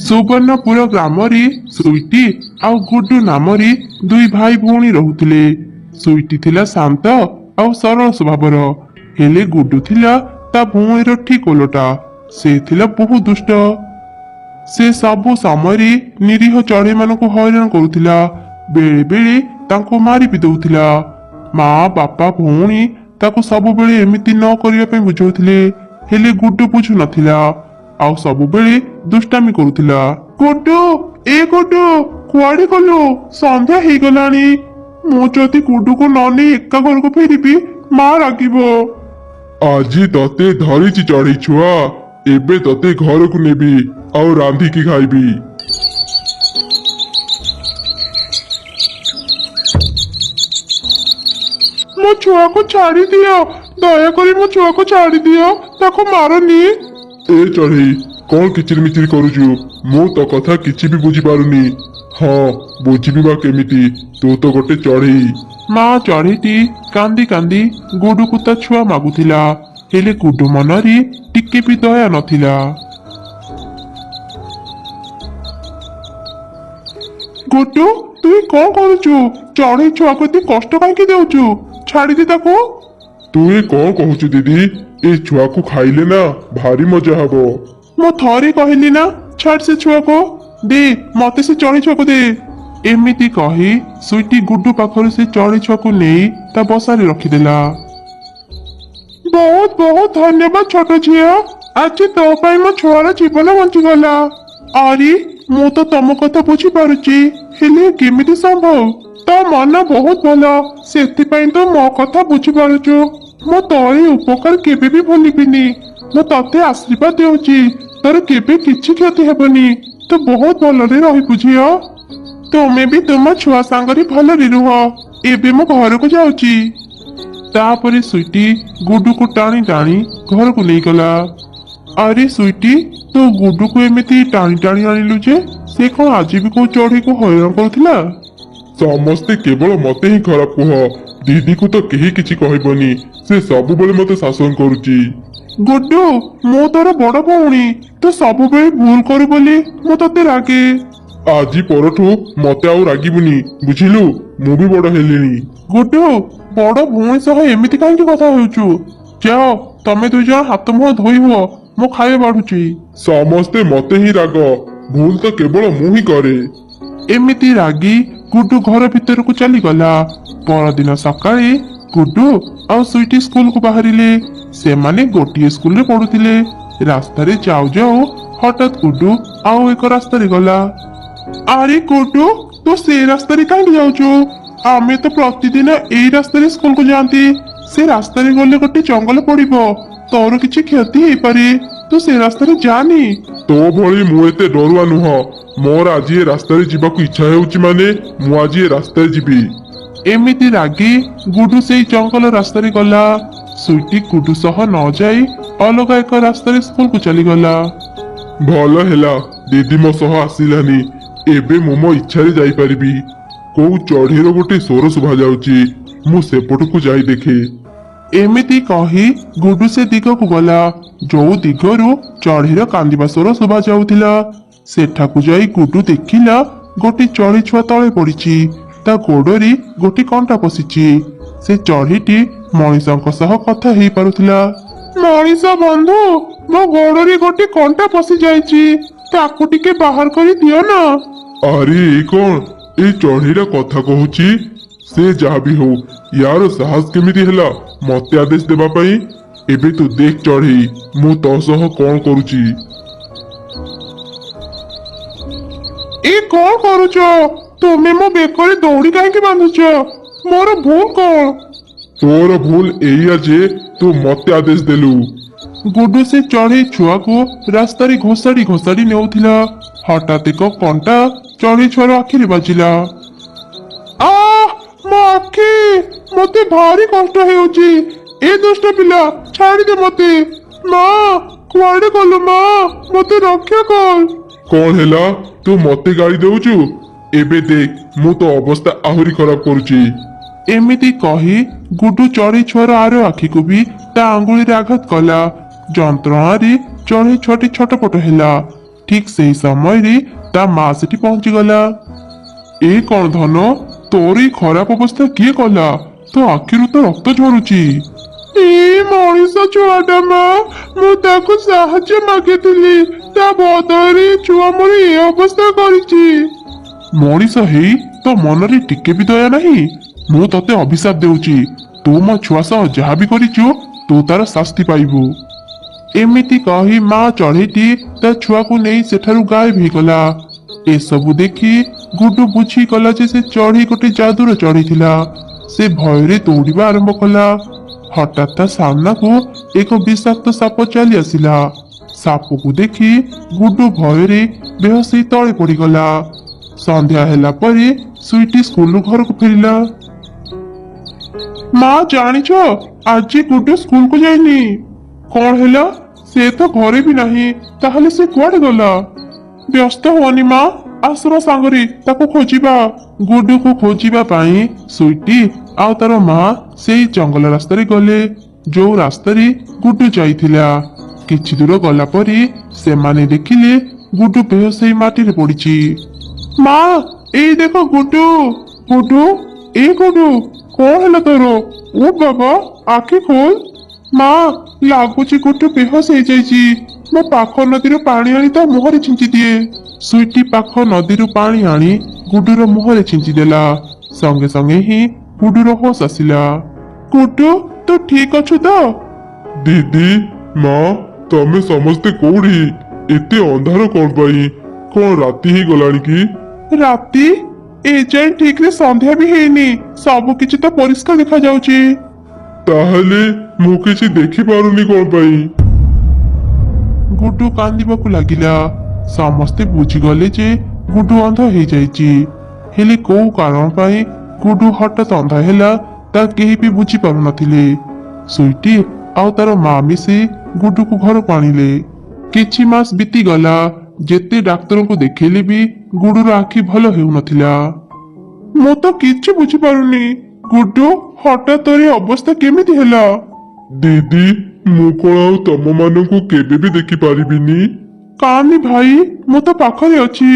ସୁବର୍ଣ୍ଣପୁର ଗ୍ରାମରେ ସୁଇଟି ଆଉ ଗୁଡୁ ନାମରେ ଦୁଇ ଭାଇ ଭଉଣୀ ରହୁଥିଲେ। ସୁଇଟି ଥିଲା ଶାନ୍ତ ଆଉ ସରଳ ସ୍ୱଭାବର, ହେଲେ ଗୁଡୁ ଥିଲା ତା ଭଉଣୀର ଠିକ ଓଲଟା। ସେ ଥିଲା ବହୁତ ଦୁଷ୍ଟ। ସେ ସବୁ ସମୟରେ ନିରୀହ ଚଢ଼େଇମାନଙ୍କୁ ହଇରାଣ କରୁଥିଲା, ବେଳେ ବେଳେ ତାଙ୍କୁ ମାରି ବି ଦଉଥିଲା। ମା ବାପା ଭଉଣୀ ତାକୁ ସବୁବେଳେ ଏମିତି ନ କରିବା ପାଇଁ ବୁଝାଉଥିଲେ, ହେଲେ ଗୁଡୁ ବୁଝୁନଥିଲା ଆଉ ସବୁବେଳେ ଦୁଷ୍ଟାମି କରୁଥିଲା। ଗୁଡୁ, ଏ ଗୁଡୁ, କୁଆଡେ ଗଲୁ? ସନ୍ଧ୍ୟା ହେଇଗଲାଣି। ମୁଁ ଯଦି ଗୁଡୁକୁ ନ ନେଇ ଏକା ଘରକୁ ଫେରିବି, ମା ରାଗିବ। ଆଜି ତତେ ଧରିଛି ଚଢେଇ ଛୁଆ, ଏବେ ତତେ ଘରକୁ ନେବି ଆଉ ରାନ୍ଧିକି ଖାଇବି। ମୋ ଛୁଆକୁ ଛାଡି ଦିଅ, ଦୟାକରି ମୋ ଛୁଆକୁ ଛାଡି ଦିଅ, ତାକୁ ମାରନି। ଏ ଚଢେଇ, କଣ କିଚିରି ମିଚିରି କରୁଛୁ? ମୁଁ ତ କଥା କିଛି ବି ବୁଝିପାରୁନି। ହଁ, ବୁଝିବି ବା କେମିତି? ତୁ ତ ଗୋଟେ ଚଢେଇ। ମା ଚଢ଼େଇଟି କାନ୍ଦି କାନ୍ଦି ଗୁଡୁକୁ ତା ଛୁଆ ମାଗୁଥିଲା, ହେଲେ ଗୁଡୁ ମନରେ ଟିକେ ବି ଦୟା ନଥିଲା। ଗୁଡୁ, ତୁଇ କଣ କରୁଛୁ? ଚଢ଼େଇ ଛୁଆକୁ ଏତେ କଷ୍ଟ କାହିଁକି ଦେଉଛୁ? ଛାଡ଼ିଦେ ତାକୁ। ତୁ ଏ କଣ କହୁଛୁ ଦିଦି? ଏ ଛୁଆକୁ ଖାଇଲେ ନା ଭାରି ମଜା ହବ। ମୁଁ ଥରେ କହିଲି ନା, ଛାଡ ସେ ଛୁଆକୁ। ଦେ ମତେ ସେ ଚଢ଼େଇ ଛୁଆକୁ ଦେ। ଏମିତି କହି ସୁଇଟି ଗୁଡୁ ପାଖରୁ ସେ ଚଢ଼େଇ ଛୁଆକୁ ନେଇ ତା ବସାରେ ରଖିଦେଲା। ବହୁତ ବହୁତ ଧନ୍ୟବାଦ ଛୋଟ ଝିଅ, ଆଜି ତୋ ପାଇଁ ମୋ ଛୁଆର ଜୀବନ ବଞ୍ଚିଗଲା। ଆରେ, ମୁଁ ତ ତମ କଥା ବୁଝିପାରୁଛି, ହେଲେ କେମିତି ସମ୍ଭବ? ତୋ ମନ ବହୁତ ଭଲ, ସେଥିପାଇଁ ତ ମୋ କଥା ବୁଝିପାରୁଛୁ। ମୁଁ ତୋର ଏ ଉପକାର କେବେ ବି ଭୁଲିବିନି। ମୁଁ ତତେ ଆଶୀର୍ବାଦ ଦେଉଛି, ତୋର କେବେ କିଛି କ୍ଷତି ହେବନି। ତୁ ବହୁତ ଭଲରେ ରହିବୁ ଝିଅ। ତୁମେ ବି ତୁମ ଛୁଆ ସାଙ୍ଗରେ ଭଲରେ ରୁହ। ଏବେ ମୁଁ ଘରକୁ ଯାଉଛି। ତାପରେ ସୁଇଟି ଗୁଡୁକୁ ଟାଣି ଟାଣି ଘରକୁ ନେଇଗଲା। ଆରେ ସୁଇଟି, ତୁ ଗୁଡୁକୁ ଏମିତି ଟାଣି ଟାଣି ଆଣିଲୁ ଯେ? ସେ କଣ ଆଜି ବି କୋଉ ଚଢ଼େଇକୁ ହଇରାଣ କରୁଥିଲା? ସମସ୍ତେ କେବଳ ମତେ ହିଁ ଖରାପ କୁହ, ଦିଦିକୁ ତ କେହି କିଛି କହିବନି। ସେ ସବୁବେଳେ ମତେ ଶାସନ କରୁଛି। ଗୁଡୁ, ମୁଁ ତୋର ବଡ ଭଉଣୀ, ତୁ ସବୁବେଳେ ଭୁଲ କରୁ ବୋଲି ମୁଁ ତତେ ରାଗେ। ଆଜି ପରଠୁ ମତେ ଆଉ ରାଗିବୁନି, ବୁଝିଲୁ? ମୁଁ ବି ବଡ ହେଲିଣି। ଗୁଡୁ, ବଡ ଭଉଣୀ ସହ ଏମିତି କାହିଁକି କଥା ହେଉଛୁ? ଯାଅ, ତମେ ଦୁଇ ଜଣ ହାତ ମୁହଁ ଧୋଇ ହୁଅ, ମୁଁ ଖାଇବା ବାଢୁଛି। ସମସ୍ତେ ମତେ ହିଁ ରାଗ, ଭୁଲ ତ କେବଳ ମୁଁ ହିଁ କରେ। ଏମିତି ରାଗି ଗୁଡୁ ଘର ଭିତରକୁ ଚାଲିଗଲା। ପରଦିନ ସକାଳେ ଗୁଡୁ ଆଉ ସୁଇଟି ସ୍କୁଲକୁ ବାହାରିଲେ। ସେମାନେ ଗୋଟିଏ ସ୍କୁଲରେ ପଢୁଥିଲେ। ରାସ୍ତାରେ ଯାଉ ଯାଉ ହଠାତ୍ ଗୁଡୁ ଆଉ ଏକ ରାସ୍ତାରେ ଗଲା। ଆରେ ଗୁଡୁ, ତୁ ସେ ରାସ୍ତାରେ କାହିଁକି ଯାଉଛୁ? ଆମେ ତ ପ୍ରତିଦିନ ଏଇ ରାସ୍ତାରେ ସ୍କୁଲକୁ ଯାଆନ୍ତି। ସେ ରାସ୍ତାରେ ଗଲେ ଗୋଟେ ଜଙ୍ଗଲ ପଡିବ, ତୋର କିଛି କ୍ଷତି ହେଇପାରେ। ତୁ ସେ ରାସ୍ତାରେ ଯାନି। ତୋ ଭଳି ମୁଁ ଏତେ ଡରୁଆ ନୁହଁ। ମୋର ଆଜି ଏ ରାସ୍ତାରେ ଯିବାକୁ ଇଚ୍ଛା ହେଉଛି ମାନେ ମୁଁ ଆଜି ଏ ରାସ୍ତାରେ ଯିବି। ଏମିତି ରାଗି ଗୁଡୁ ସେଇ ଜଙ୍ଗଲ ରାସ୍ତାରେ ଗଲା। ସୁଇଟି ଗୁଡୁ ସହ ନ ଯାଇ ଅଲଗା ଏକ ରାସ୍ତାରେ ସ୍କୁଲକୁ ଚାଲିଗଲା। ଭଲ ହେଲା, ଦିଦି ମୋ ସହ ଆସିଲାନି। ଏବେ ମୁଁ ମୋ ଇଚ୍ଛାରେ ଯାଇପାରିବି। କୋଉ ଚଢେଇର ଗୋଟେ ସ୍ୱର ଶୁଭା ଯାଉଛି, ମୁଁ ସେପଟକୁ ଯାଇ ଦେଖେ। ଏମିତି କହି ଗୁଡୁ ସେ ଦିଗକୁ ଗଲା, ଯୋଉ ଦିଗରୁ ଚଢ଼େଇର କାନ୍ଦିବା ସ୍ୱର ଶୁଭା ଯାଉଥିଲା। ସେଠାକୁ ଯାଇ ଗୁଡୁ ଦେଖିଲା ଗୋଟେ ଚଢ଼େଇ ଛୁଆ ତଳେ ପଡିଛି। ତା ଗୋଡରେ ଗୋଟେ କଣ୍ଟା ପଶିଛି। ସେ ଚଢ଼େଇଟି ମଣିଷଙ୍କ ସହ କଥା ହେଇପାରୁଥିଲା। ମଣିଷ ବନ୍ଧୁ, ମୋ ଗୋଡରେ ଗୋଟେ କଣ୍ଟା ପଶି ଯାଇଛି, ତାକୁ ଟିକେ ବାହାର କରି ଦିଅ ନା। ଆରେ ଏ କଣ? ଏଇ ଚଢେଇଟା କଥା କହୁଛି। ସେ ଯାହା ବି ହଉ, ୟାର ସାହସ କେମିତି ହେଲା ମତେ ଆଦେଶ ଦେବା ପାଇଁ? ଏବେ ତୁ ଦେଖ ଚଢେଇ, ମୁଁ ତୋ ସହ କଣ କରୁଛି। ଏ କଣ କରୁଛ? ତୁମେ ମୋ ବେକରେ ଦଉଡ଼ି କାହିଁକି ବାନ୍ଧୁଛ? ମୋର ଭୁଲ କଣ? ତୋର ଭୁଲ ଏଇଆ ଯେ ତୁ ମତେ ଆଦେଶ ଦେଲୁ। ଗୁଡୁ ସେ ଚଢ଼େଇ ଛୁଆକୁ ରାସ୍ତାରେ ଘୋଷାଡି ଘୋଷାଡି ନେଉଥିଲା। ହଠାତ୍ ଏକ କଣ୍ଟା ଚଢ଼େଇ ଛୁଆର ଆଖିରେ ବାଜିଲା। ଆ, ମୋ ଆଖି! ମତେ ଭାରି କଷ୍ଟ ହେଉଛି। ଏ ଦୁଷ୍ଟ ପିଲା, ଛାଡ଼ିଦେ ମତେ। ମା, କୁଆଡେ ଗଲୁ ମା? ମତେ ରକ୍ଷା କର। କଣ ହେଲା? ତୁ ମତେ ଗାଳି ଦଉଛୁ? ଏବେ ଦେଖ ମୁଁ ତୋ ଅବସ୍ଥା ଆହୁରି ଖରାପ କରୁଛି। ଏମିତି କହି ଗୁଡୁ ଚଢ଼େଇ ଛୁଆର ଆର ଆଖିକୁ ବି ତା ଆଙ୍ଗୁଳିରେ ଆଘାତ କଲା। ଯନ୍ତ୍ରଣାରେ ଚଢ଼େଇ ଛୁଆଟି ଛଟପଟ ହେଲା। ଠିକ ସେଇ ସମୟରେ ତା ମା ସେଠି ପହଞ୍ଚିଗଲା। ଏ କଣ ଧନ, ତୋର ଏଇ ଖରାପ ଅବସ୍ଥା କିଏ କଲା? ତୋ ଆଖିରୁ ତ ରକ୍ତ ଝରୁଛି। ଏ ମଣିଷ ଛୁଆଟା ମା, ମୁଁ ତାକୁ ସାହାଯ୍ୟ ମାଗିଥିଲି, ତା ବଦଳରେ ଛୁଆ ମୋର ଏ ଅବସ୍ଥା କରିଛି। ମଣିଷ ହେଇ ତୋ ମନରେ ଟିକେ ବି ଦୟା ନାହିଁ? ମୁଁ ତତେ ଅଭିଶାପ ଦେଉଛି, ତୁ ମୋ ଛୁଆ ସହ ଯାହା ବି କରିଛୁ ତୁ ତାର ଶାସ୍ତି ପାଇବୁ। ଏମିତି କହି ମା ଚଢ଼େଇଟି ତା ଛୁଆକୁ ନେଇ ସେଠାରୁ ଗାୟବ ହେଇଗଲା। ଏସବୁ ଦେଖି ଗୁଡୁ ବୁଝିଗଲା ଯେ ସେ ଚଢ଼େଇ ଗୋଟେ ଯାଦୁର ଚଢ଼େଇ ଥିଲା। ସେ ଭୟରେ ଦୌଡ଼ିବା ଆରମ୍ଭ କଲା। ହଠାତ୍ ତା ସାମ୍ନାକୁ ଏକ ବିଷାକ୍ତ ସାପ ଚାଲି ଆସିଲା। ସାପକୁ ଦେଖି ଗୁଡୁ ଭୟରେ ବେହୋସ ହେଇ ତଳେ ପଡ଼ିଗଲା। ସନ୍ଧ୍ୟା ହେଲା ପରେ ସୁଇଟି ସ୍କୁଲରୁ ଘରକୁ ଫେରିଲା। ମା ଜାଣିଛ, ଆଜି ଗୁଡୁ ସ୍କୁଲକୁ ଯାଇନି। କଣ ହେଲା? ସେ ତ ଘରେ ବି ନାହିଁ, ତାହେଲେ ସେ କୁଆଡେ ଗଲା? ବ୍ୟସ୍ତ ହୁଅନି ମା, ଆସ ମୋ ସାଙ୍ଗରେ ତାକୁ ଖୋଜିବା। ଗୁଡୁକୁ ଖୋଜିବା ପାଇଁ ସୁଇଟି ଆଉ ତାର ମା ସେଇ ଜଙ୍ଗଲ ରାସ୍ତାରେ ଗଲେ, ଯୋଉ ରାସ୍ତାରେ ଗୁଡୁ ଯାଇଥିଲା। କିଛି ଦୂର ଗଲା ପରେ ସେମାନେ ଦେଖିଲେ ଗୁଡୁ ବେହୋସ ହେଇ ମାଟିରେ ପଡିଛି। ମା, ଏଇ ଦେଖ ଗୁଡୁ। ଗୁଡୁ, ଏ ଗୁଡୁ, କଣ ହେଲା ତୋର? ଓ ବାବା, ଆଖି ଖୋଲ। ମା, ଲାଗୁଛି ଗୁଡୁ ବେହୋସ ହେଇଯାଇଛି। ମୋ ପାଖ ନଦୀରୁ ପାଣି ଆଣି ତା ମୁହଁରେ ଛିଞ୍ଚି ଦିଏ। ସୁଇଟି ପାଖ ନଦୀରୁ ପାଣି ଆଣି ଗୁଡୁର ମୁହଁରେ ଛିଞ୍ଚି ଦେଲା। ସଙ୍ଗେ ସଙ୍ଗେ ହିଁ ଗୁଡୁର ହୋସ ଆସିଲା। ଗୁଡୁ, ତୁ ଠିକ ଅଛୁ ତ? ଦିଦି, ମା, ତମେ ସମସ୍ତେ କୋଉଠି? ଏତେ ଅନ୍ଧାର କଣ ପାଇଁ? କଣ ରାତି ହେଇଗଲାଣି କି? ରାତି? ଏଯାଏଁ ଠିକରେ ସନ୍ଧ୍ୟା ବି ହେଇନି, ସବୁ କିଛି ତ ପରିଷ୍କାର ଦେଖାଯାଉଛି। ତାହେଲେ ମୁଁ କିଛି ଦେଖିପାରୁନି କଣ ପାଇଁ? ଗୁଡୁ କାନ୍ଦିବାକୁ ଲାଗିଲା। ସମସ୍ତେ ବୁଝିଗଲେ ଯେ ଗୁଡୁ ଅନ୍ଧ ହେଇଯାଇଛି। ହେଲେ କୋଉ କାରଣ ପାଇଁ ଗୁଡୁ ହଠାତ୍ ଅନ୍ଧ ହେଲା ତା କେହି ବି ବୁଝି ପାରୁନଥିଲେ। ସୁଇଟି ଆଉ ତାର ମା ମିଶି ଗୁଡୁକୁ ଘରକୁ ଆଣିଲେ। କିଛି ମାସ ବିତିଗଲା। ଯେତେ ଡାକ୍ତରଙ୍କୁ ଦେଖେଇଲେ ବି ଗୁଡୁର ଆଖି ଭଲ ହେଉନଥିଲା। ମୁଁ ତ କିଛି ବୁଝିପାରୁନି, ଗୁଡୁ ହଠାତ୍ ତୋର ଏ ଅବସ୍ଥା କେମିତି ହେଲା? ଦିଦି, ମୁଁ କଣ ଆଉ ତମମାନଙ୍କୁ କେବେ ବି ଦେଖିପାରିବିନି? କାନି ଭାଇ, ମୁଁ ତ ପାଖରେ ଅଛି।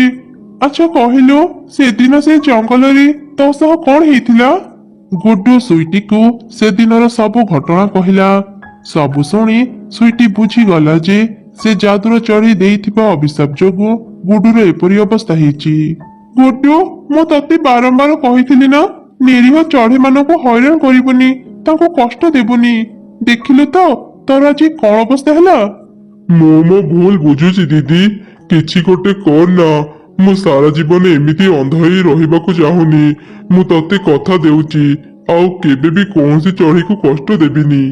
ଆଚ୍ଛା କହିଲୁ, ସେଦିନ ସେ ଜଙ୍ଗଲରେ ତୋ ସହ କଣ ହେଇଥିଲା? ଗୁଡୁ ସୁଇଟିକୁ ସେଦିନର ସବୁ ଘଟଣା କହିଲା। ସବୁ ଶୁଣି ସୁଇଟି ବୁଝିଗଲା ଯେ ସେ ଯାଦୁର ଚଢ଼େଇ ଦେଇଥିବା ଅଭିଶାପ ଯୋଗୁଁ ଗୁଡୁର ଏପରି ଅବସ୍ଥା ହେଇଛି। ଗୁଡୁ, ମୁଁ ତତେ ବାରମ୍ବାର କହିଥିଲି ନା, ନିରୀହ ଚଢ଼େଇମାନଙ୍କୁ ହଇରାଣ କରିବୁନି, ତାଙ୍କୁ କଷ୍ଟ ଦେବୁନି। ଦେଖିଲୁ ତ ତୋର ଆଜି କଣ ଅବସ୍ଥା ହେଲା? ମୁଁ ମୋ ଭୁଲ ବୁଝୁଛି ଦିଦି, କିଛି ଗୋଟେ କର ନା। ମୁଁ ସାରା ଜୀବନ ଏମିତି ଅନ୍ଧ ହେଇ ରହିବାକୁ ଚାହୁଁନି। ମୁଁ ତତେ କଥା ଦେଉଛି, ଆଉ କେବେ ବି କୌଣସି ଚଢ଼େଇକୁ କଷ୍ଟ ଦେବିନି।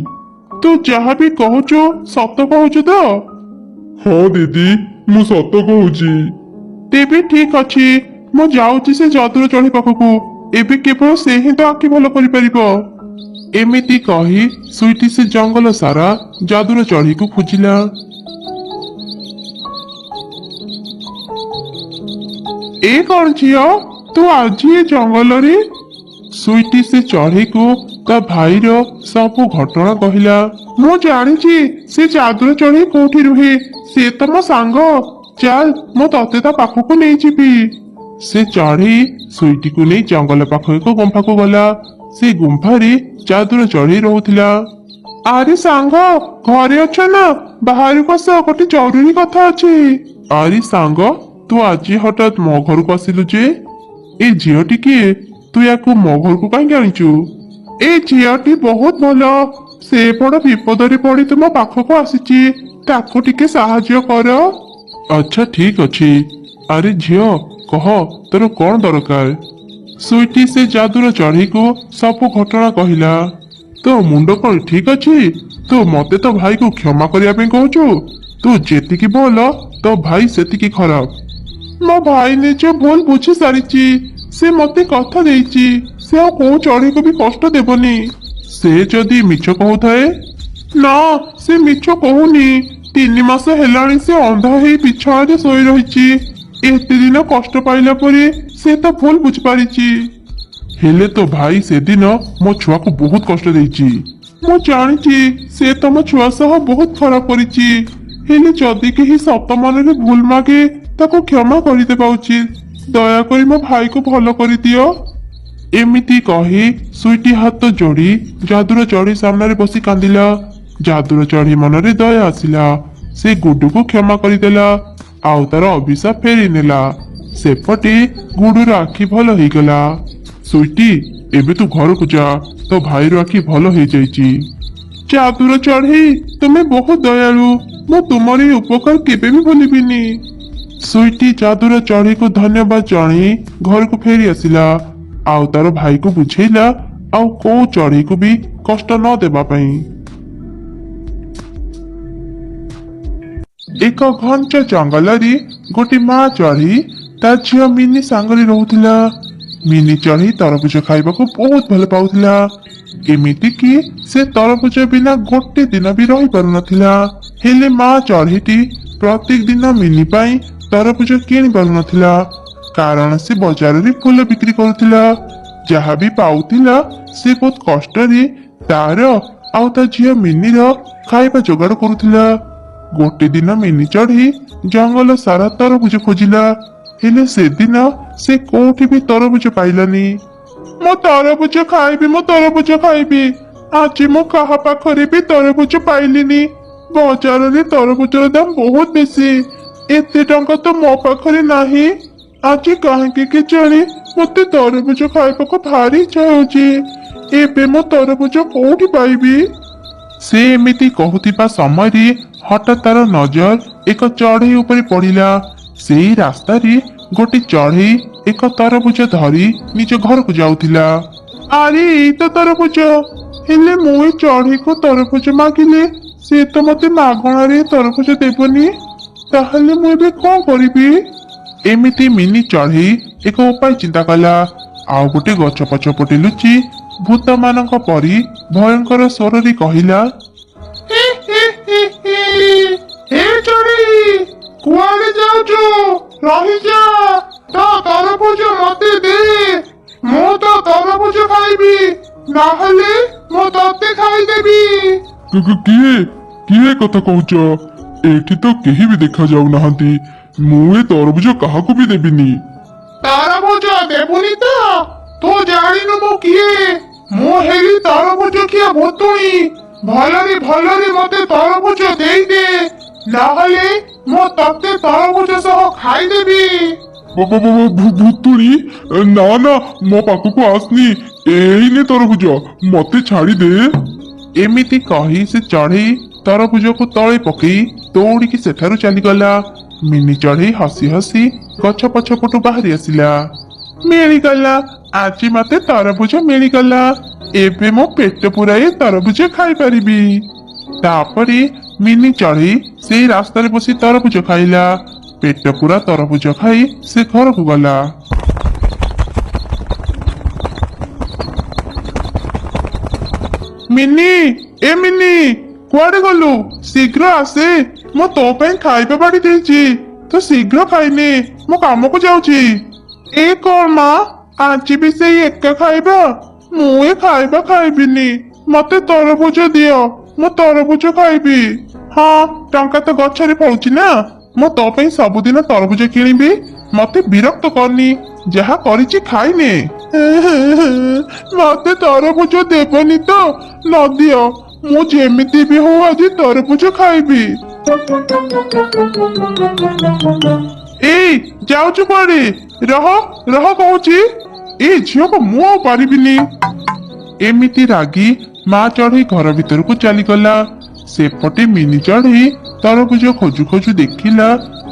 ତୁ ଯାହା ବି କହୁଛୁ ସତ କହୁଛୁ ତ? ହଁ ଦିଦି, ମୁଁ ସତ କହୁଛି। ତେବେ ଠିକ ଅଛି, ମୁଁ ଯାଉଛି ସେ ଯାଦୁର ଚଢ଼େଇ ପାଖକୁ। ଏବେ କେବଳ ସେ ହିଁ ତ ଆଖି ଭଲ କରିପାରିବ। ଏମିତି କହି ସୁଇଟି ସେ ଜଙ୍ଗଲ ସାରା ଯାଦୁର ଚଢ଼େଇକୁ ଖୋଜିଲା। ଏ କଣ ଝିଅ, ତୁ ଆଜି ଏ ଜଙ୍ଗଲରେ? ସୁଇଟି ସେ ଚଢ଼େଇକୁ ତା ଭାଇର ସବୁ ଘଟଣା କହିଲା। ମୁଁ ଜାଣିଛି ସେ ଯାଦୁର ଚଢ଼େଇ କୋଉଠି ରୁହେ, ସେ ତ ମୋ ସାଙ୍ଗ। ଚାଲ, ମୁଁ ତତେ ତା ପାଖକୁ ନେଇଯିବି। ସେ ଚଢ଼େଇ ସୁଇଟିକୁ ନେଇ ଜଙ୍ଗଲ ପାଖ ଏକ ଗୁମ୍ଫାକୁ ଗଲା। ସେ ଗୁମ୍ଫାରେ ଯାଦୁର ଚଢ଼େଇ ରହୁଥିଲା। ଆରେ ସାଙ୍ଗ, ଘରେ ଅଛ ନା? ବାହାରକୁ ଆସ, ଗୋଟେ ଜରୁରୀ କଥା ଅଛି। ଆରେ ସାଙ୍ଗ, ତୁ ଆଜି ହଠାତ୍ ମୋ ଘରକୁ ଆସିଲୁ ଯେ? ଏ ଝିଅଟି କିଏ? ତୁ ୟାକୁ ମୋ ଘରକୁ କାହିଁକି ଆଣିଛୁ? ଏ ଝିଅଟି ବହୁତ ଭଲ। ସେ ବଡ ବିପଦରେ ପଡି ତୁମ ପାଖକୁ ଆସିଛି, ତାକୁ ଟିକେ ସାହାଯ୍ୟ କର। ଆଚ୍ଛା ଠିକ ଅଛି। ଆରେ ଝିଅ, କହ ତୋର କଣ ଦରକାର? ସୁଇଟି ସେ ଯାଦୁର ଚଢ଼େଇକୁ ସବୁ ଘଟଣା କହିଲା। ତୋ ମୁଣ୍ଡ କଣ ଠିକ ଅଛି? ତୁ ମତେ ତୋ ଭାଇକୁ କ୍ଷମା କରିବା ପାଇଁ କହୁଛୁ? ତୁ ଯେତିକି ଭଲ, ତୋ ଭାଇ ସେତିକି ଖରାପ। ମୋ ଭାଇ ନିଜ ଭୁଲ ବୁଝି ସାରିଛି। ସେ ମତେ କଥା ଦେଇଛି, ସେ ଆଉ କୋଉ ଚଢ଼େଇକୁ ବି କଷ୍ଟ ଦେବନି। ସେ ଯଦି ମିଛ କହୁଥାଏ? ନା, ସେ ମିଛ କହୁନି। 3 ମାସ ହେଲାଣି ସେ ଅନ୍ଧ ହେଇ ବିଛଣାରେ ଶୋଇ ରହିଛି। ଏତେ ଦିନ କଷ୍ଟ ପାଇଲା ପରେ ସେ ତ ଭୁଲ ବୁଝିପାରିଛି। ହେଲେ ତୋ ଭାଇ ସେଦିନ ମୋ ଛୁଆକୁ ବହୁତ କଷ୍ଟ ଦେଇଛି। ମୁଁ ଜାଣିଛି ସେ ତମ ଛୁଆ ସହ ବହୁତ ଖରାପ କରିଛି। ହେଲେ ଯଦି କେହି ସତ ମନରେ ଭୁଲ ମାଗେ ତାକୁ କ୍ଷମା କରିଦେବା ଉଚିତ। ଦୟାକରି ମୋ ଭାଇକୁ ଭଲ କରିଦିଅ। ଏମିତି କହି ସୁଇଟି ହାତ ଯୋଡ଼ି ଯାଦୁର ଚଢ଼େଇ ସାମ୍ନାରେ ବସି କାନ୍ଦିଲା। ଯାଦୁର ଚଢ଼େଇ ମନରେ ଦୟା ଆସିଲା। ସେ ଗୁଡୁକୁ କ୍ଷମା କରିଦେଲା ଆଉ ତାର ଅଭିଶାପ ଫେରି ନେଲା। ସେପଟେ ଗୁଡୁର ଆଖି ଭଲ ହେଇଗଲା। ସୁଇଟି, ଏବେ ତୁ ଘରକୁ ଯା, ତୋ ଭାଇର ଆଖି ଭଲ ହେଇଯାଇଛି। ଯାଦୁର ଚଢ଼େଇ, ତୁମେ ବହୁତ ଦୟାଳୁ। ମୁଁ ତୁମର ଏହି ଉପକାର କେବେ ବି ଭୁଲିବିନି। ସୁଇଟି ଯାଦୁର ଚଢ଼େଇକୁ ଧନ୍ୟବାଦ ଜଣାଇ ଘରକୁ ଫେରି ଆସିଲା ଆଉ ତାର ଭାଇକୁ ବୁଝେଇଲା ଆଉ କୋଉ ଚଢ଼େଇକୁ ବି କଷ୍ଟ ନ ଦେବା ପାଇଁ। ଏକ ଘଞ୍ଚ ଜଙ୍ଗଲରେ ଗୋଟେ ମା ଚଢ଼େଇ ତା ଝିଅ ମିନି ସାଙ୍ଗରେ ରହୁଥିଲା। ମିନି ଚଢ଼େଇ ତରଭୁଜ ଖାଇବାକୁ ବହୁତ ଭଲ ପାଉଥିଲା। ଏମିତି କି ସେ ତରଭୁଜ ବିନା ଗୋଟେ ଦିନ ବି ରହିପାରୁନଥିଲା। ହେଲେ ମା ଚଢ଼େଇଟି ପ୍ରତ୍ୟେକ ଦିନ ମିନି ପାଇଁ ତରଭୁଜ କିଣି ପାରୁନଥିଲା, କାରଣ ସେ ବଜାରରେ ଫୁଲ ବିକ୍ରି କରୁଥିଲା। ଯାହା ବି ପାଉଥିଲା ସେ ବହୁତ କଷ୍ଟରେ ତାର ଆଉ ତା ଝିଅ ମିନିର ଖାଇବା ଯୋଗାଡ଼ କରୁଥିଲା। ଗୋଟେ ଦିନ ମିନି ଚଢ଼େଇ ଜଙ୍ଗଲ ସାରା ତରଭୁଜ ଖୋଜିଲା, ହେଲେ ସେଦିନ ସେ କୋଉଠି ବି ତରଭୁଜ ପାଇଲାନି। ମୁଁ ତରଭୁଜ ଖାଇବି, ମୁଁ ତରଭୁଜ ଖାଇବି। ଆଜି ମୁଁ କାହା ପାଖରେ ବି ତରଭୁଜ ପାଇଲିନି। ବଜାରରେ ତରଭୁଜର ଦାମ ବହୁତ ବେଶୀ। ଏତେ ଟଙ୍କା ତ ମୋ ପାଖରେ ନାହିଁ। ଆଜି କାହିଁକି କେଜାଣି ମତେ ତରଭୁଜ ଖାଇବାକୁ ଭାରି ଇଚ୍ଛା ହେଉଛି। ଏବେ ମୁଁ ତରଭୁଜ କୋଉଠି ପାଇବି? ସେ ଏମିତି କହୁଥିବା ସମୟରେ ହଠାତ୍ ତାର ନଜର ଏକ ଚଢ଼େଇ ଉପରେ ପଡ଼ିଲା। ସେଇ ରାସ୍ତାରେ ଗୋଟେ ଚଢ଼େଇ ଏକ ତରଭୁଜ ଧରି ନିଜ ଘରକୁ ଯାଉଥିଲା। ଆରେ ଏଇ ତ ତରଭୁଜ। ହେଲେ ମୁଁ ଏ ଚଢ଼େଇକୁ ତରଭୁଜ ମାଗିଲେ ସେ ତ ମତେ ମାଗଣାରେ ତରଭୁଜ ଦେବନି। ତାହେଲେ ମୁଁ ଏବେ କଣ କରିବି? ଏମିତି ମିନି ଚଢ଼େଇ ଏକ ଉପାୟ ଚିନ୍ତା କଲା ଆଉ ଗୋଟେ ଗଛ ପଛପଟେ ଲୁଚି ଭୂତମାନଙ୍କ ପରି ଭୟଙ୍କର ସ୍ୱରରେ କହିଲା, ହେ ଚଢ଼େଇ, କୁଆଡେ ଯାଉଛୁ? ରହିଯା, ତ ତରଭୁଜ ମତେ ଦେ। ମୁଁ ତ ତରଭୁଜ ଖାଇବି, ନହେଲେ ମୁଁ ତତେ ଖାଇଦେବି। କିଏ କିଏ କଥା କହୁଛ? ଏଠି ତ କେହି ବି ଦେଖା ଯାଉନାହାନ୍ତି। ମୁଁ ଏ ତରଭୁଜ କାହାକୁ ବି ଦେବିନି। ତରଭୁଜ ଦେବୁନି ତ? ତୁ ଜାଣିନୁ ମୁଁ କିଏ? ମୁଁ ହେଲି ତରଭୁଜ ଖିଆ ଭୁତୁଣି। ଭଲରେ ଭଲରେ ମତେ ତରଭୁଜ ଦେଇଦେ, ନହେଲେ ମୁଁ ତତେ ତରଭୁଜ ସହ ଖାଇଦେବି। ଭୁତୁଣି? ନା ନା, ମୋ ପାଖକୁ ଆସନି। ଏଇନେ ତରଭୁଜ ମତେ ଛାଡ଼ିଦେ। ଏମିତି କହି ସେ ଚଢ଼େଇ ତରଭୁଜକୁ ତଳେ ପକେଇ ଦୌଡ଼ିକି ସେଠାରୁ ଚାଲିଗଲା। ମିନି ଚଢ଼େଇ ହସି ହସି ଗଛ ପଛପଟୁ ବାହାରି ଆସିଲା। ମିଳିଗଲା, ଆଜି ମତେ ତରଭୁଜ ମିଳିଗଲା। ଏବେ ମୁଁ ପେଟ ପୁରାଇ ତରଭୁଜ ଖାଇପାରିବି। ତାପରେ ମିନି ଚଢ଼େଇ ସେଇ ରାସ୍ତାରେ ବସି ତରଭୁଜ ଖାଇଲା। ପେଟ ପୁରା ତରଭୁଜ ଖାଇ ସେ ଘରକୁ ଗଲା। ମିନି, ଏ ମିନି, କୁଆଡେ ଗଲୁ? ଶୀଘ୍ର ଆସେ, ମୁଁ ତୋ ପାଇଁ ଖାଇବା ବାଢି ଦେଇଛି। ତୁ ଶୀଘ୍ର ଖାଇନେ, ମୁଁ କାମକୁ ଯାଉଛି। ଏ କଣ ମା, ଆଜି ବି ସେଇ ଏକା ଖାଇବା? ମୁଁ ଏ ଖାଇବା ଖାଇବିନି। ମତେ ତରଭୁଜ ଦିଅ, ମୁଁ ତରଭୁଜ ଖାଇବି। ହଁ, ଟଙ୍କା ତ ଗଛରେ ଫଳୁଛି ନା। ମୁଁ ତୋ ପାଇଁ ସବୁଦିନ ତରଭୁଜ କିଣିବି। ମତେ ବିରକ୍ତ କରନି, ଯାହା କରିଛି ଖାଇନେ। ମତେ ତରଭୁଜ ଦେବନି ତ? ନଦିଅ, ମୁଁ ଯେମିତି ବି ହଉ ଆଜି ତରଭୁଜ ଖାଇବି। ଏଇ ଯାଉଛୁ କୁଆଡେ? ରହ ରହ କହୁଛି। ଏ ଝିଅକୁ ମୁଁ ଆଉ ପାରିବିନି। ଏମିତି ରାଗି ମା ଚଢ଼େଇ ଘର ଭିତରକୁ ଚାଲିଗଲା। ସେପଟେ ମିନି ଚଢ଼େଇ ତରଭୁଜ ଖୋଜୁ ଖୋଜୁ ଦେଖିଲା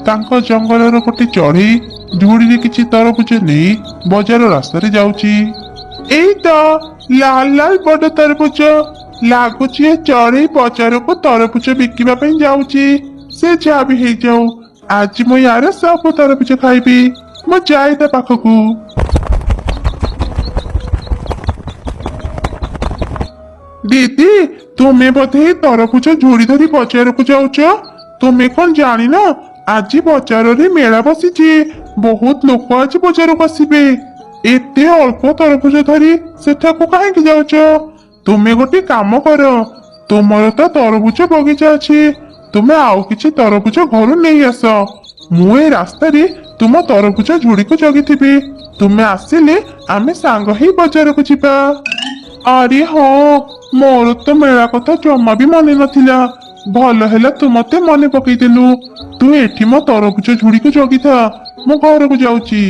ତାଙ୍କ ଜଙ୍ଗଲର ଗୋଟେ ଚଢ଼େଇ ଝୁଡିରେ କିଛି ତରଭୁଜ ନେଇ ବଜାର ରାସ୍ତାରେ ଯାଉଛି। ଏଇ ତ ଲାଲ ଲାଲ ବଡ ତରଭୁଜ। ଲାଗୁଛି ଏ ଚଢ଼େଇ ବଜାରକୁ ତରଭୁଜ ବିକିବା ପାଇଁ ଯାଉଛି। ସେ ଯାହା ବି ହେଇଯାଉ, ଆଜି ମୁଁ ୟାର ସବୁ ତରଭୁଜ ଖାଇବି। ମୁଁ ଯାଏ ତା ପାଖକୁ। ଦିଦି, ତୁମେ ବୋଧେ ତରଭୁଜ ଝୁଡି ଧରି ବଜାରକୁ ଯାଉଛ? ତୁମେ କଣ ଜାଣିନ ଆଜି ବଜାରରେ ମେଳା ବସିଛି? ବହୁତ ଲୋକ ଆଜି ବଜାରକୁ ଆସିବେ। ଏତେ ଅଳ୍ପ ତରଭୁଜ ଧରି ସେଠାକୁ କାହିଁକି ଯାଉଛ? ତୁମେ ଗୋଟେ କାମ କର, ତୁମର ତ ତରଭୁଜ ବଗିଚା ଅଛି, ତୁମେ ଆଉ କିଛି ତରଭୁଜ ଘରୁ ନେଇ ଆସ। ମୁଁ ଏ ରାସ୍ତାରେ ତୁମ ତରଭୁଜ ଝୁଡିକୁ ଜଗିଥିବି। ତୁମେ ଆସିଲେ ଆମେ ସାଙ୍ଗ ହେଇ ବଜାରକୁ ଯିବା। ଆରେ ହଁ, ମୋର ତ ମେଳା କଥା ଜମା ବି ମନେ ନଥିଲା। ଭଲ ହେଲା ତୁ ମତେ ମନେ ପକେଇଦେଲୁ। ତୁ ଏଠି ମୋ ତରଭୁଜ ଝୁଡିକୁ ଜଗିଥା, ମୁଁ ଘରକୁ ଯାଉଛି।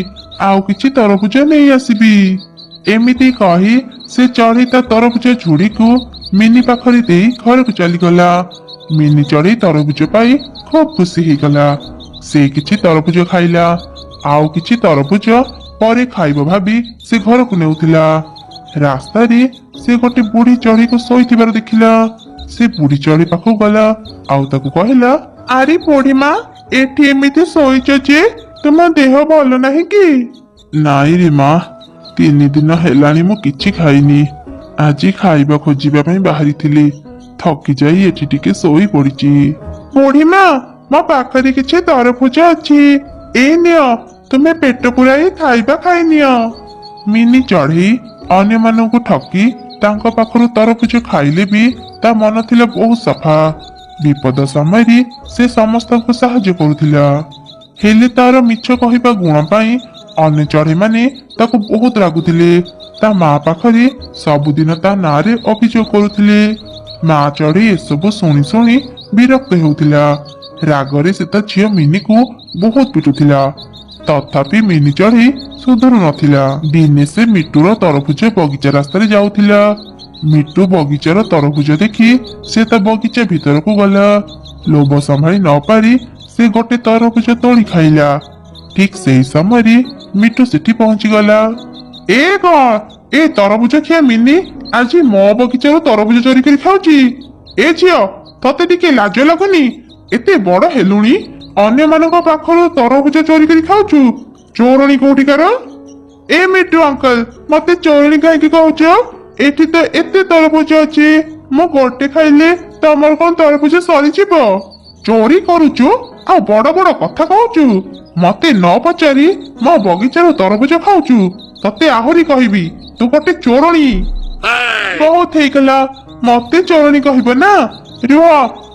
ଆଉ କିଛି ତରଭୁଜ ନେଇ ଆସିବି। ଏମିତି କହି ସେ ଚଢେଇ ତା ତରଭୁଜ ଝୁଡିକୁ ମିନି ପାଖରେ ଦେଇ ଘରକୁ ଚାଲିଗଲା। ମିନି ଚଢେଇ ତରଭୁଜ ପାଇ ଖୁବ ଖୁସି ହେଇଗଲା। ସେ କିଛି ତରଭୁଜ ଖାଇଲା। ଆଉ କିଛି ତରଭୁଜ ପରେ ଖାଇବ ଭାବି ସେ ଘରକୁ ନେଉଥିଲା। ରାସ୍ତାରେ ସେ ଗୋଟେ ବୁଢୀ ଚଢେଇକୁ ଶୋଇଥିବାର ଦେଖିଲା। ସେ ବୁଢୀ ଚଢେଇ ପାଖକୁ ଗଲା ଆଉ ତାକୁ କହିଲା, ଆରେ ବୁଢୀ ମା, ଏଠି ଏମିତି ଶୋଇଛ ଯେ, ତୁମ ଦେହ ଭଲ ନାହିଁ କି? ନାଇଁ ରେ ମା, 3 ଦିନ ହେଲାଣି ମୁଁ କିଛି ଖାଇନି। ଆଜି ଖାଇବା ଖୋଜିବା ପାଇଁ ବାହାରିଥିଲି, ଥକି ଯାଇ ଏଠି ଟିକେ ଶୋଇ ପଡିଛି। ବୁଢୀ ମା, ମୋ ପାଖରେ କିଛି ତରଭୁଜ ଅଛି, ଏଇ ନିଅ, ତୁମେ ପେଟ ପୁରାଇ ଖାଇବା ଖାଇନିଅ। ମିନି ଚଢେଇ ଅନ୍ୟମାନଙ୍କୁ ଠକି ତାଙ୍କ ପାଖରୁ ତରଭୁଜ ଖାଇଲେ ବି ତା ମନ ଥିଲା ବହୁତ ସଫା। ବିପଦ ସମୟରେ ସେ ସମସ୍ତଙ୍କୁ ସାହାଯ୍ୟ କରୁଥିଲା। ହେଲେ ତାର ମିଛ କହିବା ଗୁଣ ପାଇଁ ଅନ୍ୟ ଚଢେଇମାନେ ତାକୁ ବହୁତ ରାଗୁଥିଲେ। ତା ମା ପାଖରେ ସବୁଦିନ ତା ନାଁରେ ଅଭିଯୋଗ କରୁଥିଲେ। ମା ଚଢେଇ ଏସବୁ ଶୁଣି ଶୁଣି ବିରକ୍ତ ହେଉଥିଲା। ରାଗରେ ସେ ତା ଝିଅ ମିନିକୁ ବହୁତ ପିଟୁଥିଲା। ତଥାପି ମିନି ଚଢେଇ ସୁଧୁରୁ ନଥିଲା। ଦିନେ ସେ ମିଟୁର ତରଭୁଜ ବଗିଚା ରାସ୍ତାରେ ଯାଉଥିଲା। ମିଟୁ ବଗିଚାର ତରଭୁଜ ଦେଖି ସେ ତା ବଗିଚା ଭିତରକୁ ଗଲା। ଲୋଭ ସମ୍ଭାଳି ନ ପାରି ସେ ଗୋଟେ ତରଭୁଜ ତୋଳି ଖାଇଲା। ଠିକ ସେହି ସମୟରେ ମିଟୁ ସେଠି ପହଞ୍ଚିଗଲା। ଏ କଣ, ଏ ତରଭୁଜ ଖିଆ ମିନି ଆଜି ମୋ ବଗିଚାରୁ ତରଭୁଜ ଚୋରି କରି ଖାଉଛି? ଏ ଝିଅ, ତତେ ଟିକେ ଲାଜ ଲାଗୁନି? ଏତେ ବଡ ହେଲୁଣି, ଅନ୍ୟମାନଙ୍କ ପାଖରୁ ତରଭୁଜ ଚୋରି କରି ଖାଉଛୁ? ଚୋରଣୀ କୋଉଠିକାର? ଏ ମିଟୁ ଅଙ୍କଲ, ମତେ ଚୋରଣୀ କାହିଁକି କହୁଛ? ଏଠି ତ ଏତେ ତରଭୁଜ ଅଛି, ମୁଁ ଗୋଟେ ଖାଇଲେ ତମର କଣ ତରଭୁଜ ସରିଯିବ? ଚୋରି କରୁଛୁ ଆଉ ବଡ ବଡ କଥା କହୁଛୁ? ମତେ ନ ପଚାରି ମୋ ବଗିଚାରୁ ତରଭୁଜ ଖାଉଛୁ? ତତେ ଆହୁରି କହିବି, ତୁ ଗୋଟେ ଚୋରଣୀ। ବହୁତ ହେଇଗଲା, ମତେ ଚୋରଣୀ କହିବ ନା? ରୁହ,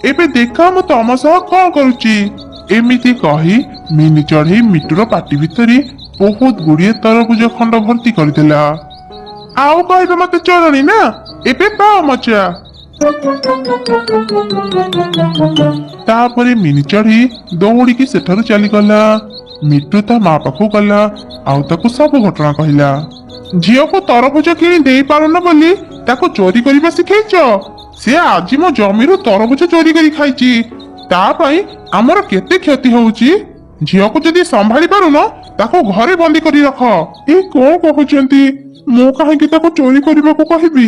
ଏବେ ଦେଖ ମୁଁ ତମ ସହ କଣ କରୁଛି। ଏମିତି କହି ମିନି ଚଢେଇ ମିଟୁର ପାଟି ଭିତରେ ବହୁତ ଗୁଡିଏ ତରଭୁଜ ଖଣ୍ଡ ଭର୍ତ୍ତି କରିଦେଲା। ଆଉ କହିବ ମତେ ଚୋରଣୀ ନା? ଏବେ ପାଅ ମଜା। ତାପରେ ମିନି ଚଢେଇ ଦୌଡ଼ିକି ସେଠାରୁ ଚାଲିଗଲା। ମିଟୁ ତା ମା ପାଖକୁ ଗଲା ଆଉ ତାକୁ ସବୁ ଘଟଣା କହିଲା। ଝିଅକୁ ତରଭୁଜ କିଣି ଦେଇ ପାରୁନ ବୋଲି ତାକୁ ଚୋରି କରିବା ଶିଖେଇଛ? ସେ ଆଜି ମୋ ଜମିରୁ ତରଭୁଜ ଚୋରି କରି ଖାଇଛି। ତା ପାଇଁ ଆମର କେତେ କ୍ଷତି ହଉଛି। ଝିଅକୁ ଯଦି ସମ୍ଭାଳି ପାରୁନ, ତାକୁ ଘରେ ବନ୍ଦୀ କରି ରଖ। ଏ କଣ କହୁଛନ୍ତି? ମୁଁ କାହିଁକି ତାକୁ ଚୋରି କରିବାକୁ କହିବି?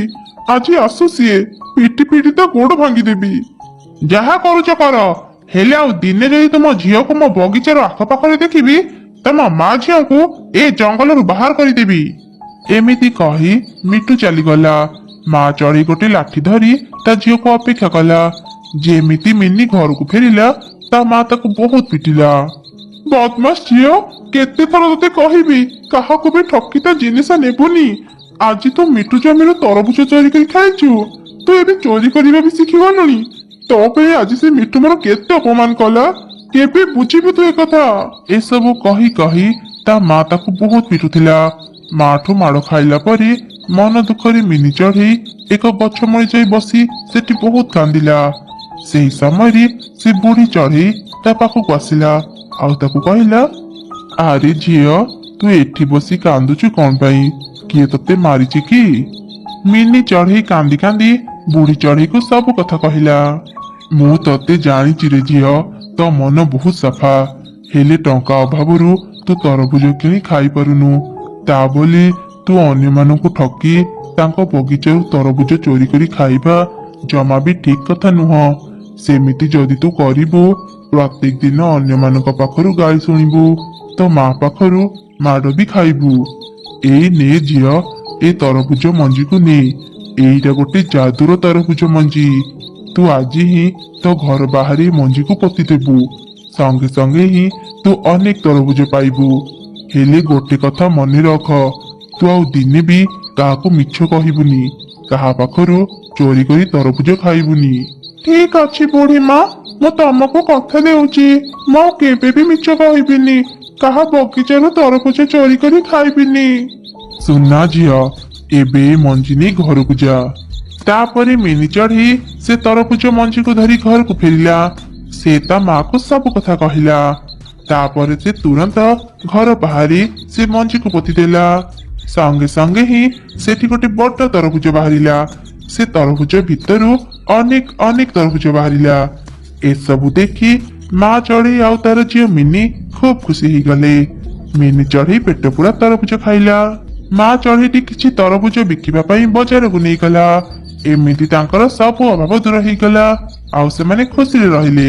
ଆଜି ଆସୁ ସିଏ, ପିଟି ପିଟି ତା ଗୋଡ ଭାଙ୍ଗିଦେବି। ଯାହା କରୁଛ କର, ହେଲେ ଆଉ ଦିନେ ଯଦି ତୁମ ଝିଅକୁ ମୋ ବଗିଚାର ଆଖପାଖରେ ଦେଖିବି, ତମ ମା ଝିଅକୁ ଏ ଜଙ୍ଗଲରୁ ବାହାର କରିଦେବି। ଏମିତି କହି ମିଟୁ ଚାଲିଗଲା। ମା ଚଢେଇ ଗୋଟେ ଲାଠି ଧରି ତା ଝିଅକୁ ଅପେକ୍ଷା କଲା। ଯେମିତି ମିନି ଘରକୁ ଫେରିଲା, ତା ମା ତାକୁ ବହୁତ ପିଟିଲା। ବଦମାସ ଝିଅ, କେତେ ଥର ତତେ କହିବି କାହାକୁ ବି ଠକି ତା ଜିନିଷ ନେବୁନି। ଆଜି ତୁ ମିଟୁ ଜମିରୁ ତରଭୁଜ ଚୋରି କରି ଖାଇଛୁ। ତୁ ଏବେ ଚୋରି କରିବା ବି ଶିଖିଗଲୁଣି। ତୋ ପାଇଁ ଆଜି ସେ ମିଟୁ ମୋର କେତେ ଅପମାନ କଲା। କେବେ ବୁଝିବୁ ତୁ ଏ କଥା? ଏସବୁ କହି କହି ତା ମା ତାକୁ ବହୁତ ପିଟୁଥିଲା। ମାଠୁ ମାଡ ଖାଇଲା ପରେ ମନ ଦୁଃଖରେ ମିନି ଚଢେଇ ଏକ ଗଛ ମୂଳେ ଯାଇ ବସି ସେଠି ବହୁତ କାନ୍ଦିଲା। ସେହି ସମୟରେ ସେ ବୁଢୀ ଚଢେଇ ତା ପାଖକୁ ଆସିଲା ଆଉ ତାକୁ କହିଲା, ଆରେ ଝିଅ, ତୁ ଏଠି ବସି କାନ୍ଦୁଛୁ କଣ ପାଇଁ? କିଏ ତତେ ମାରିଛି କି? ମିନି ଚଢେଇ କାନ୍ଦି କାନ୍ଦି ବୁଢୀ ଚଢେଇକୁ ସବୁ କଥା କହିଲା। ମୁଁ ତତେ ଜାଣିଛି ରେ ଝିଅ, ତୋ ମନ ବହୁତ ସଫା। ହେଲେ ଟଙ୍କା ଅଭାବରୁ ତୁ ତରଭୁଜ କିଣି ଖାଇପାରୁନୁ। ତା ବୋଲି ତୁ ଅନ୍ୟମାନଙ୍କୁ ଠକି ତାଙ୍କ ବଗିଚାରୁ ତରଭୁଜ ଚୋରି କରି ଖାଇବା ଜମା ବି ଠିକ କଥା ନୁହଁ। ସେମିତି ଯଦି ତୁ କରିବୁ, ପ୍ରତ୍ୟେକ ଦିନ ଅନ୍ୟମାନଙ୍କ ପାଖରୁ ଗାଳି ଶୁଣିବୁ, ତୋ ମା ପାଖରୁ ମାଡ ବି ଖାଇବୁ। ଏଇ ନେ ଝିଅ, ଏ ତରଭୁଜ ମଞ୍ଜିକୁ ନେ। ଏଇଟା ଗୋଟେ ଯାଦୁର ତରଭୁଜ ମଞ୍ଜି। ତୁ ଆଜି ହିଁ ତୋ ଘର ବାହାରେ ମଞ୍ଜିକୁ ପୋତିଦେବୁ। ସଙ୍ଗେ ସଙ୍ଗେ ହିଁ ତୁ ଅନେକ ତରଭୁଜ ପାଇବୁ। ହେଲେ ଗୋଟେ କଥା ମନେ ରଖ, ତୁ ଆଉ ଦିନେ ବି କାହାକୁ ମିଛ କହିବୁନି। କାହା ପାଖରୁ ଚୋରି କରି ତରଭୁଜ ଖାଇବୁନି। ଠିକ ଅଛି ବୁଢୀ ମା, ମୁଁ ତମକୁ କଥା ଦେଉଛି ମୁଁ ଆଉ କେବେ ବି ମିଛ କହିବିନି କାହା ବଗିଚାରୁ ତରଭୁଜ ଚୋରି କରି ଖାଇବିନି। ସୁନା ଝିଅ ଏବେ ଏ ମଞ୍ଜି ନେଇ ଘରକୁ ଯା। ତାପରେ ମିନି ଚଢେଇ ସେ ତରଭୁଜ ମଞ୍ଜିକୁ ଧରି ଘରକୁ ଫେରିଲା। ସେ ତା ମାକୁ ସବୁ କଥା କହିଲା। ତାପରେ ସେ ତୁରନ୍ତ ଘର ବାହାରି ସେ ମଞ୍ଜିକୁ ପୋତିଦେଲା। ସଙ୍ଗେ ସଙ୍ଗେ ହିଁ ସେଠି ଗୋଟେ ବଡ ତରଭୁଜ ବାହାରିଲା। ସେ ତରଭୁଜ ଭିତରୁ ଅନେକ ଅନେକ ତରଭୁଜ ବାହାରିଲା। ଏସବୁ ଦେଖି ମା ଚଢେଇ ଆଉ ତାର ଝିଅ ମିନି ଖୁବ ଖୁସି ହେଇଗଲେ। ମିନି ଚଢେଇ ପେଟ ପୁରା ତରଭୁଜ ଖାଇଲା। ମା ଚଢେଇଟି କିଛି ତରଭୁଜ ବିକିବା ପାଇଁ ବଜାରକୁ ନେଇଗଲା। ଏମିତି ତାଙ୍କର ସବୁ ଅଭାବ ଦୂର ହେଇଗଲା ଆଉ ସେମାନେ ଖୁସିରେ ରହିଲେ।